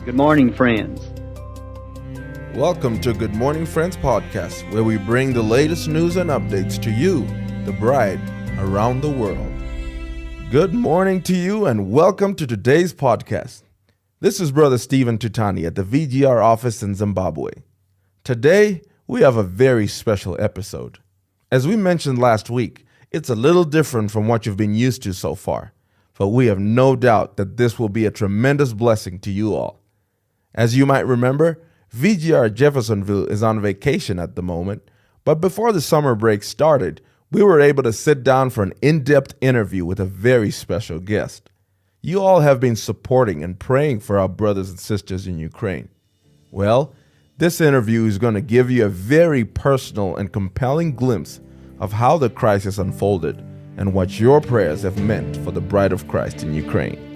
Good morning, friends. Welcome to Good Morning Friends podcast, where we bring the latest news and updates to you, the bride, around the world. Good morning to you and welcome to today's podcast. This is Brother Stephen Tutani at the VGR office in Zimbabwe. Today, we have a very special episode. As we mentioned last week, it's a little different from what you've been used to so far, but we have no doubt that this will be a tremendous blessing to you all. As you might remember, VGR Jeffersonville is on vacation at the moment, but before the summer break started, we were able to sit down for an in-depth interview with a very special guest. You all have been supporting and praying for our brothers and sisters in Ukraine. Well, this interview is going to give you a very personal and compelling glimpse of how the crisis unfolded and what your prayers have meant for the bride of Christ in Ukraine.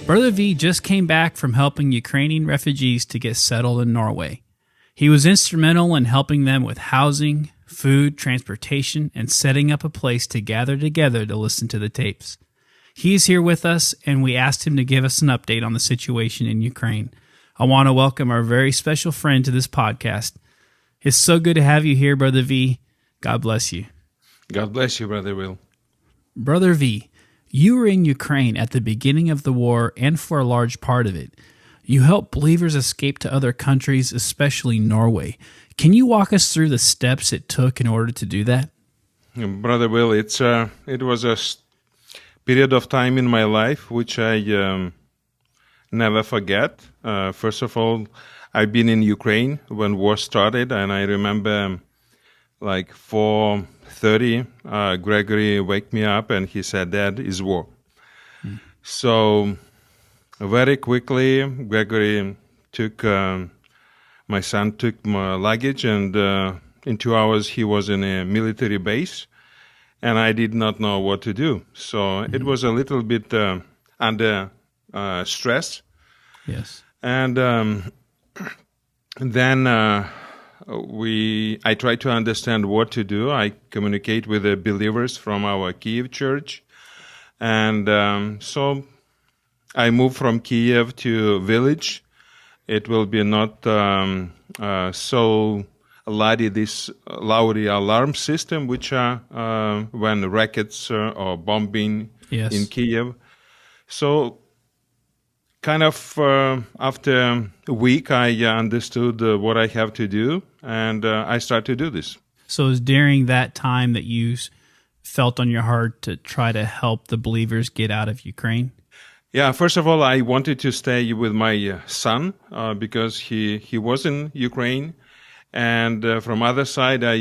Brother V just came back from helping Ukrainian refugees to get settled in Norway. He was instrumental in helping them with housing, food, transportation, and setting up a place to gather together to listen to the tapes. He is here with us, and we asked him to give us an update on the situation in Ukraine. I want to welcome our very special friend to this podcast. It's so good to have you here, Brother V. God bless you. God bless you, Brother Will. Brother V, you were in Ukraine at the beginning of the war and for a large part of it. You helped believers escape to other countries, especially Norway. Can you walk us through the steps it took in order to do that? Brother Will, it was a period of time in my life which I never forget. First of all, I've been in Ukraine when war started, and I remember like 4:30, Gregory wake me up and he said, "Dad, is war." So very quickly, Gregory took, my son took my luggage, and in 2 hours he was in a military base, and I did not know what to do. So it was a little bit under stress. Yes. And then I try to understand what to do. I communicate with the believers from our Kiev church. And so I moved from Kiev to village. It will be not so loud, this loud alarm system, which are when rockets or bombing in Kiev. So kind of after a week, I understood what I have to do, and I started to do this. So it was during that time that you felt on your heart to try to help the believers get out of Ukraine? Yeah, first of all, I wanted to stay with my son because he was in Ukraine, and from other side, I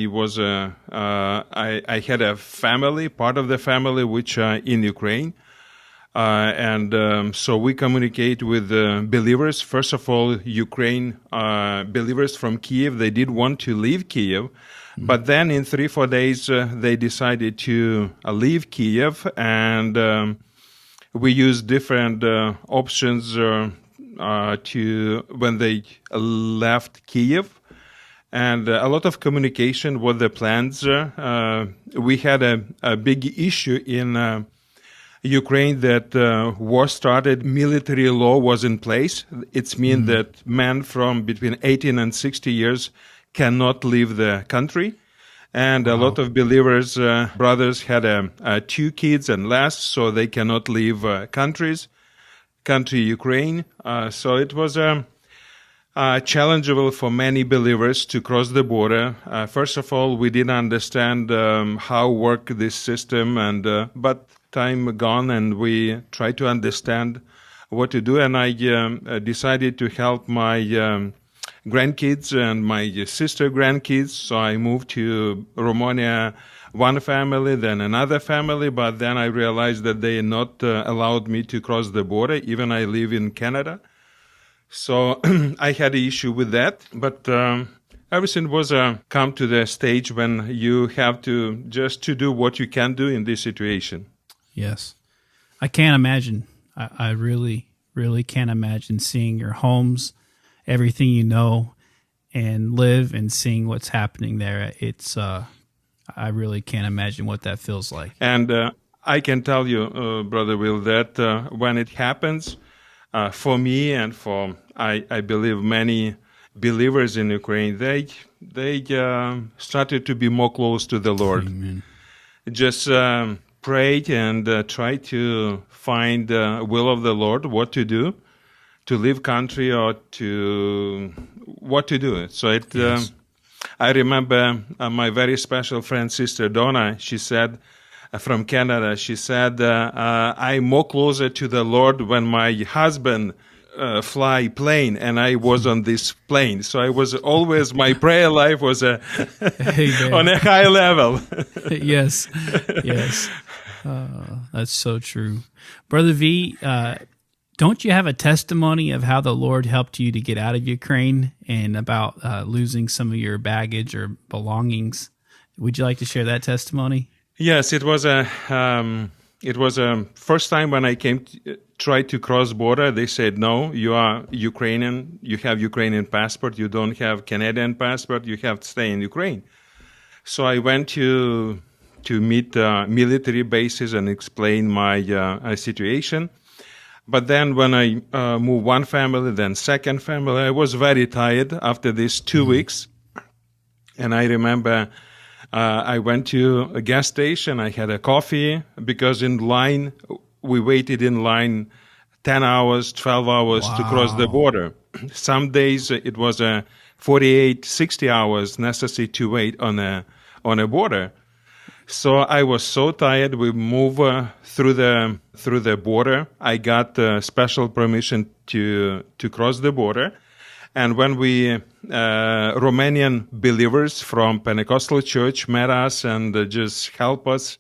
had a family, part of the family, which are in Ukraine. So we communicate with believers. First of all, Ukraine believers from Kiev, they did want to leave Kiev. But then in 3-4 days, they decided to leave Kiev. And we used different options when they left Kiev. And a lot of communication, what the plans. We had a big issue in Ukraine that war started, military law was in place. It means that men from between 18 and 60 years cannot leave the country. And a lot of believers, brothers had 2 kids and less, so they cannot leave country Ukraine. So it was challengeable for many believers to cross the border. First of all, we didn't understand how work this system, but time gone, and we try to understand what to do. And I decided to help my grandkids and my sister grandkids. So I moved to Romania, one family, then another family. But then I realized that they not allowed me to cross the border. Even I live in Canada. So I had an issue with that. But everything was come to the stage when you have to just to do what you can do in this situation. Yes. I can't imagine. I really, really can't imagine seeing your homes, everything you know and live, and seeing what's happening there. It's I really can't imagine what that feels like. And I can tell you, Brother Will, that when it happens, for me and for, I believe, many believers in Ukraine, they started to be more close to the Lord. Amen. Just prayed and try to find the will of the Lord, what to do, to leave country or to what to do. So Yes. I remember my very special friend, Sister Donna, she said, from Canada, she said, I'm more closer to the Lord when my husband fly plane and I was on this plane. So I was always, my prayer life was Amen. on a high level. Yes. Yes. That's so true. Brother V, don't you have a testimony of how the Lord helped you to get out of Ukraine and about losing some of your baggage or belongings? Would you like to share that testimony? Yes, it was a first time when I came tried to cross border. They said, no, you are Ukrainian, you have Ukrainian passport, you don't have Canadian passport, you have to stay in Ukraine. So I went to meet military bases and explain my situation. But then when I moved one family, then second family, I was very tired after these 2 weeks. And I remember I went to a gas station, I had a coffee, because in line, we waited in line 10 hours, 12 hours to cross the border. Some days it was 48, 60 hours necessary to wait on a border. So I was so tired. We moved through the border. I got special permission to cross the border. And when we Romanian believers from Pentecostal church met us and just help us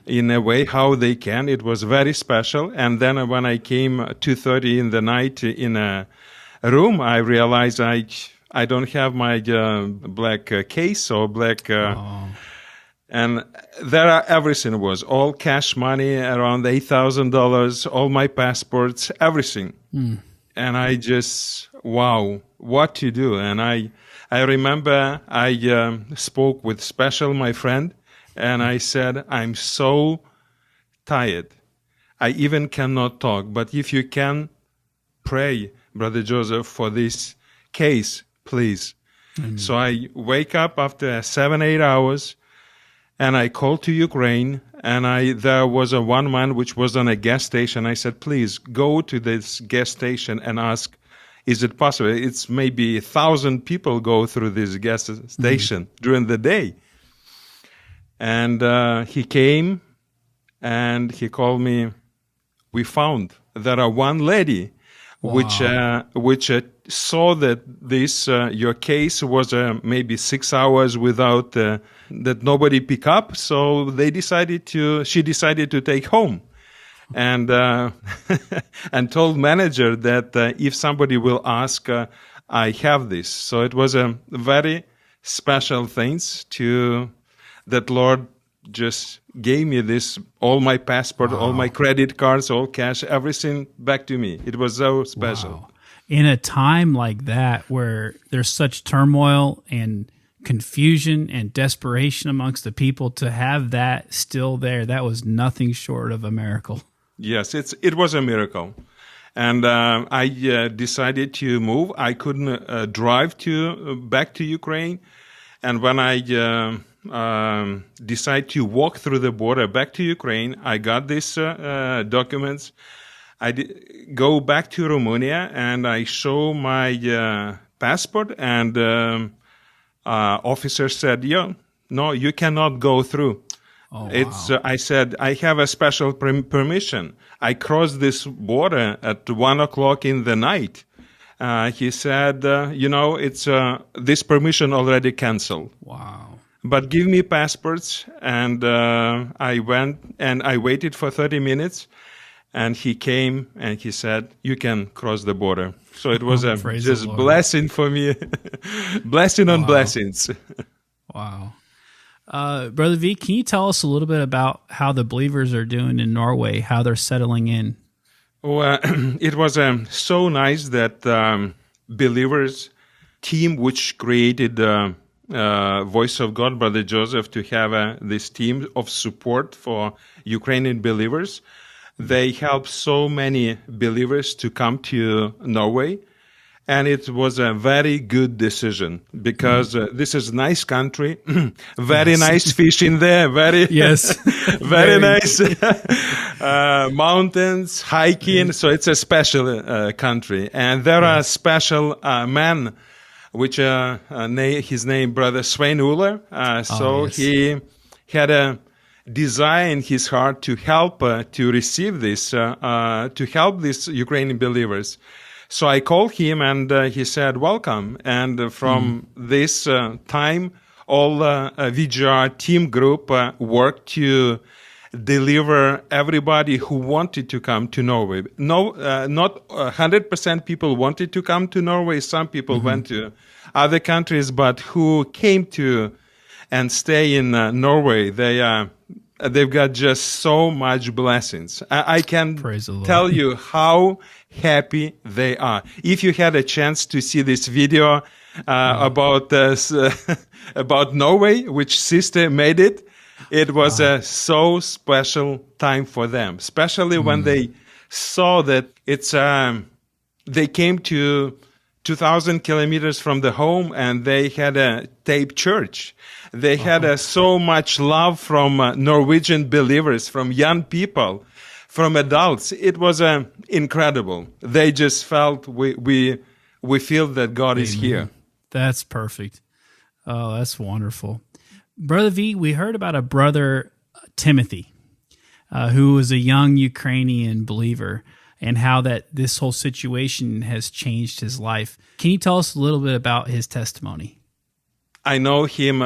in a way how they can, it was very special. And then when I came 2:30 in the night in a room, I realized I don't have my black case or black. And there everything was all cash money, around $8,000, all my passports, everything. And I just, wow, what to do? And I remember I spoke with Special, my friend, and I said, I'm so tired. I even cannot talk. But if you can pray, Brother Joseph, for this case, please. So I wake up after 7-8 hours, and I called to Ukraine, and there was a one man which was on a gas station. I said, please go to this gas station and ask, is it possible? It's maybe 1,000 people go through this gas station during the day. And he came, and he called me. We found there are one lady which saw that this your case was maybe 6 hours without that nobody pick up, so she decided to take home, and and told manager that if somebody will ask, I have this. So it was a very special things that Lord just gave me this, all my passport, all my credit cards, all cash, everything back to me. It was so special. Wow. In a time like that where there's such turmoil and confusion and desperation amongst the people, to have that still there, that was nothing short of a miracle. Yes, it was a miracle. And I decided to move. I couldn't drive back to Ukraine. And when I decided to walk through the border back to Ukraine, I got these documents. I go back to Romania, and I show my passport, and officer said, no, you cannot go through. Oh, wow. I said, I have a special permission. I crossed this border at 1:00 in the night. He said, it's this permission already canceled. Wow. But give me passports. And I went and I waited for 30 minutes. And he came and he said, you can cross the border. So it was a just blessing for me. Blessing on blessings. Wow. Brother V, can you tell us a little bit about how the believers are doing in Norway, how they're settling in? Well, it was so nice that believers team which created Voice of God, Brother Joseph, to have this team of support for Ukrainian believers. They helped so many believers to come to Norway. And it was a very good decision because this is a nice country, very nice fish in there, very very nice mountains, hiking. So it's a special country, and there are special men, which his name Brother Svein Uller. He had a desire in his heart to help to receive this, to help these Ukrainian believers. So I called him, and he said, welcome. And from this time, all VGR team group worked to deliver everybody who wanted to come to Norway. No, not 100% people wanted to come to Norway. Some people went to other countries, but who came to and stay in Norway, they've got just so much blessings. I can tell you how happy they are. If you had a chance to see this video about Norway, which sister made it, it was a so special time for them, especially when they saw that it's they came to 2,000 kilometers from the home, and they had a taped church. They had so much love from Norwegian believers, from young people, from adults. It was incredible. They just felt we feel that God is here. That's perfect. Oh, that's wonderful. Brother V, we heard about a brother, Timothy, who was a young Ukrainian believer, and how that this whole situation has changed his life. Can you tell us a little bit about his testimony? I know him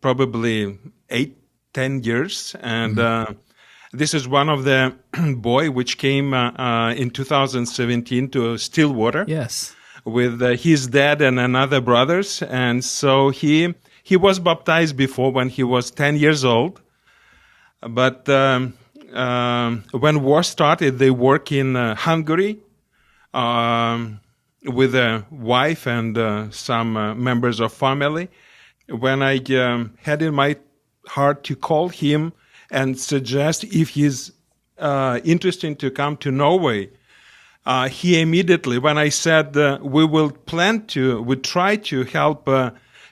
probably 8-10 years, and this is one of the boy which came in 2017 to Stillwater. Yes, with his dad and another brothers, and so he was baptized before when he was 10 years old, but when war started, they work in Hungary with a wife and some members of family. When I had in my heart to call him and suggest if he's interested to come to Norway, he immediately, when I said we try to help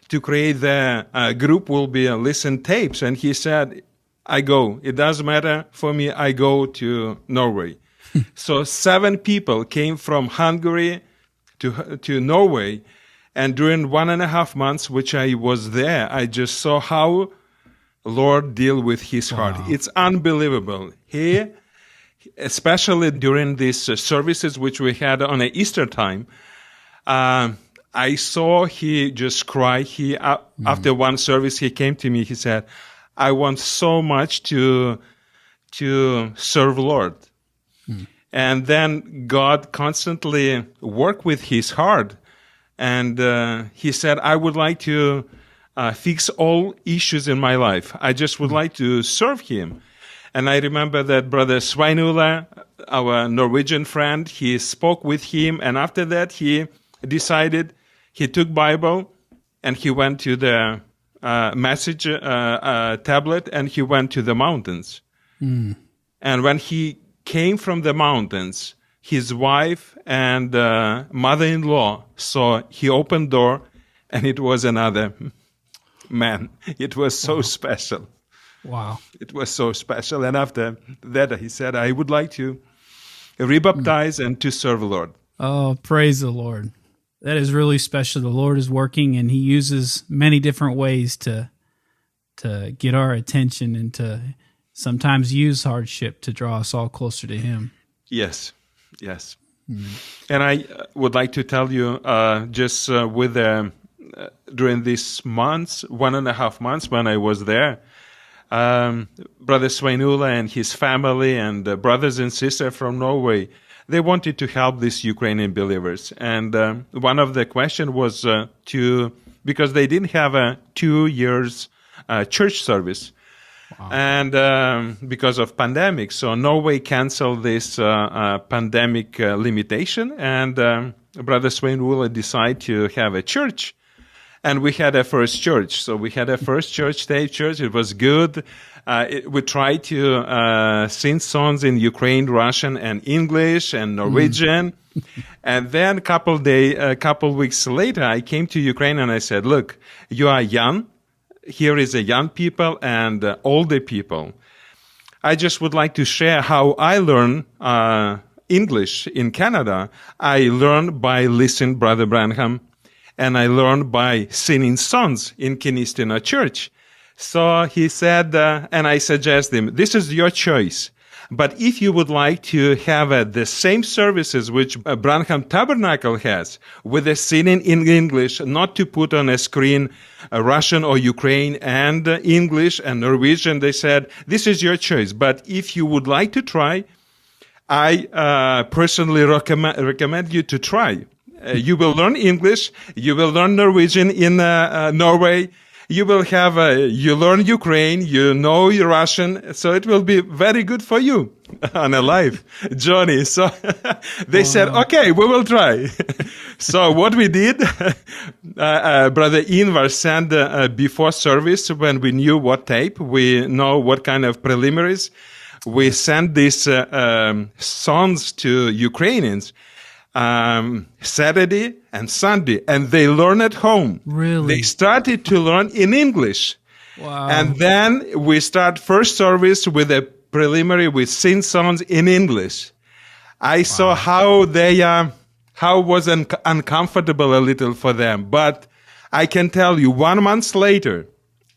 to create the group, will be listen tapes, and he said, I go. It doesn't matter for me. I go to Norway. So 7 people came from Hungary to Norway. And during 1.5 months, which I was there, I just saw how Lord deal with his heart. It's unbelievable. He, especially during these services, which we had on an Easter time, I saw he just cry. After one service, he came to me. He said, I want so much to serve Lord. And then God constantly worked with his heart. And he said, I would like to fix all issues in my life. I just would like to serve him. And I remember that Brother Sveinula, our Norwegian friend, he spoke with him. And after that, he decided, he took Bible and he went to the message tablet, and he went to the mountains. And when he came from the mountains, his wife and mother-in-law saw, he opened door, and it was another man. It was so special. Wow. It was so special. And after that, he said, I would like to rebaptize and to serve the Lord. Oh, praise the Lord. That is really special. The Lord is working, and he uses many different ways to get our attention and to sometimes use hardship to draw us all closer to him. Yes. And I would like to tell you, just with during these months, 1.5 months when I was there, Brother Sveinula and his family and brothers and sisters from Norway, they wanted to help these Ukrainian believers. And one of the questions was because they didn't have a 2 years church service. Wow. And because of pandemic, so Norway canceled this pandemic limitation, and Brother Swain Wooler decided to have a church. And we had a first church. So we had a first church, state church. It was good. We tried to sing songs in Ukraine, Russian, and English, and Norwegian. And then a couple weeks later, I came to Ukraine and I said, look, you are young. Here is a young people and older people. I just would like to share how I learn English in Canada. I learned by listening Brother Branham, and I learned by singing songs in Kenistina Church. So he said, and I suggested him, this is your choice. But if you would like to have the same services which Branham Tabernacle has, with the singing in English, not to put on a screen Russian or Ukraine and English and Norwegian, they said, this is your choice. But if you would like to try, I personally recommend you to try. You will learn English, you will learn Norwegian in Norway, you will have, you learn Ukraine, you know Russian, so it will be very good for you on a life journey. So they said, okay, we will try. So what we did, Brother Invar sent before service, when we knew what tape, we know what kind of preliminaries, we sent these songs to Ukrainians. Saturday and Sunday, and they learn at home. Really? They started to learn in English. Wow. And then we start first service with a preliminary with sing songs in English. I saw how they, how was uncomfortable a little for them. But I can tell you, 1 month later,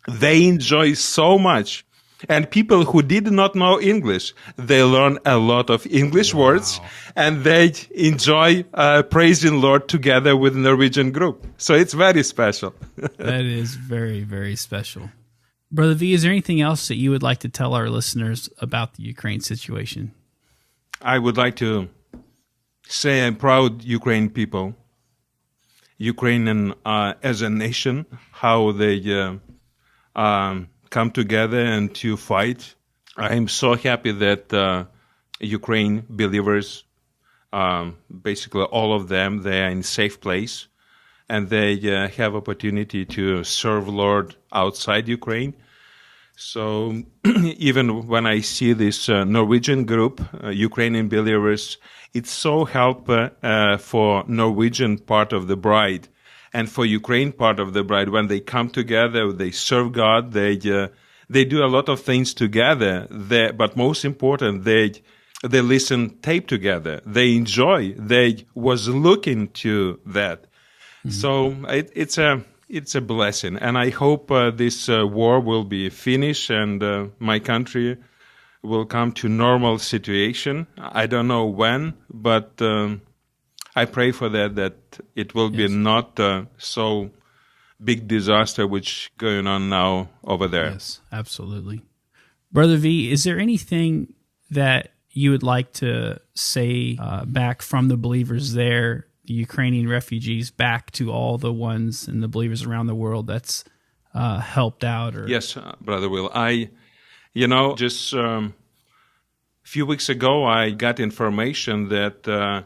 they enjoy so much. And people who did not know English, they learn a lot of English words, and they enjoy praising Lord together with Norwegian group. So it's very special. That is very, very special. Brother V, is there anything else that you would like to tell our listeners about the Ukraine situation? I would like to say I'm proud Ukraine people, Ukrainian as a nation, how they come together and to fight. I am so happy that Ukraine believers, basically all of them, they are in safe place, and they have opportunity to serve Lord outside Ukraine. So even when I see this Norwegian group, Ukrainian believers, it's so help for Norwegian part of the bride. And for Ukraine part of the bride, when they come together, they serve God, they do a lot of things together. But most important, they listen tape together. They enjoy. They was looking to that. Mm-hmm. So it's a blessing. And I hope this war will be finished and my country will come to normal situation. I don't know when, but I pray for that it will be not so big disaster which going on now over there. Yes, absolutely. Brother V, is there anything that you would like to say back from the believers there, the Ukrainian refugees, back to all the ones and the believers around the world that's helped out? Or Yes, Brother Will. Just a few weeks ago, I got information that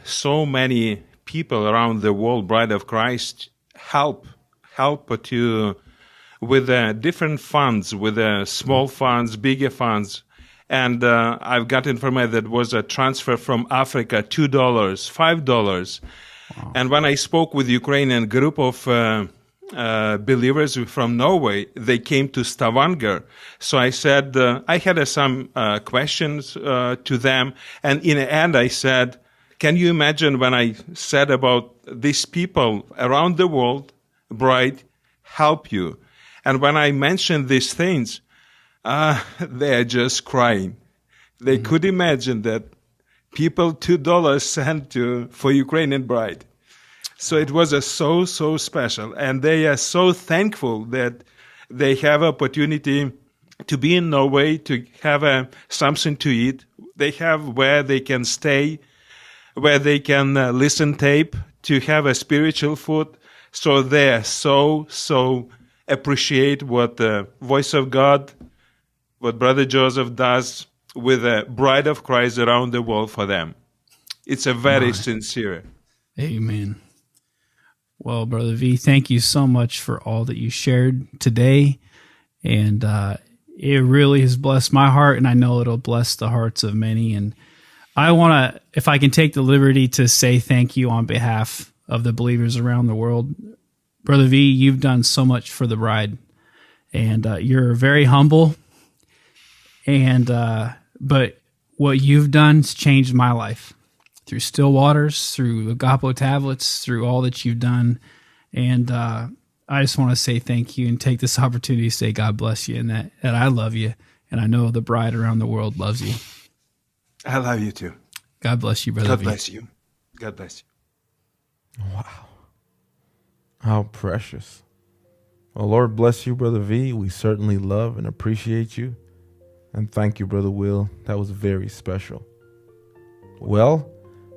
so many people around the world, Bride of Christ, help to with different funds, with small funds, bigger funds. And I've got information that was a transfer from Africa, $2, $5. Wow. And when I spoke with Ukrainian group of believers from Norway, they came to Stavanger. So I said, I had some questions to them. And in the end, I said, can you imagine when I said about these people around the world, bride, help you? And when I mentioned these things, they are just crying. They could imagine that people $2 sent for Ukrainian bride. So it was so special. And they are so thankful that they have opportunity to be in Norway, to have something to eat. They have where they can stay, where they can listen tape, to have a spiritual food. So they are so appreciate what the voice of God, what Brother Joseph does with the bride of Christ around the world for them. It's a very sincere. Amen. Well, Brother V, thank you so much for all that you shared today. And it really has blessed my heart, and I know it'll bless the hearts of many. And I want to, if I can take the liberty to say thank you on behalf of the believers around the world. Brother V, you've done so much for the bride, and you're very humble. And but what you've done has changed my life through still waters, through agapo tablets, through all that you've done. And I just want to say thank you and take this opportunity to say God bless you, and that I love you, and I know the bride around the world loves you. I love you too. God bless you, Brother God V. bless you. God bless you. Wow. How precious. Well, Lord bless you, Brother V. We certainly love and appreciate you. And thank you, Brother Will. That was very special. Well,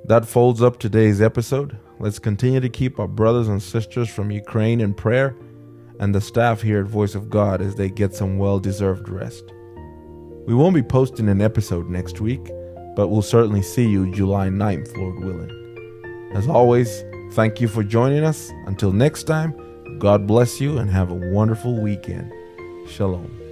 that folds up today's episode. Let's continue to keep our brothers and sisters from Ukraine in prayer, and the staff here at Voice of God as they get some well-deserved rest. We won't be posting an episode next week, but we'll certainly see you July 9th, Lord willing. As always, thank you for joining us. Until next time, God bless you and have a wonderful weekend. Shalom.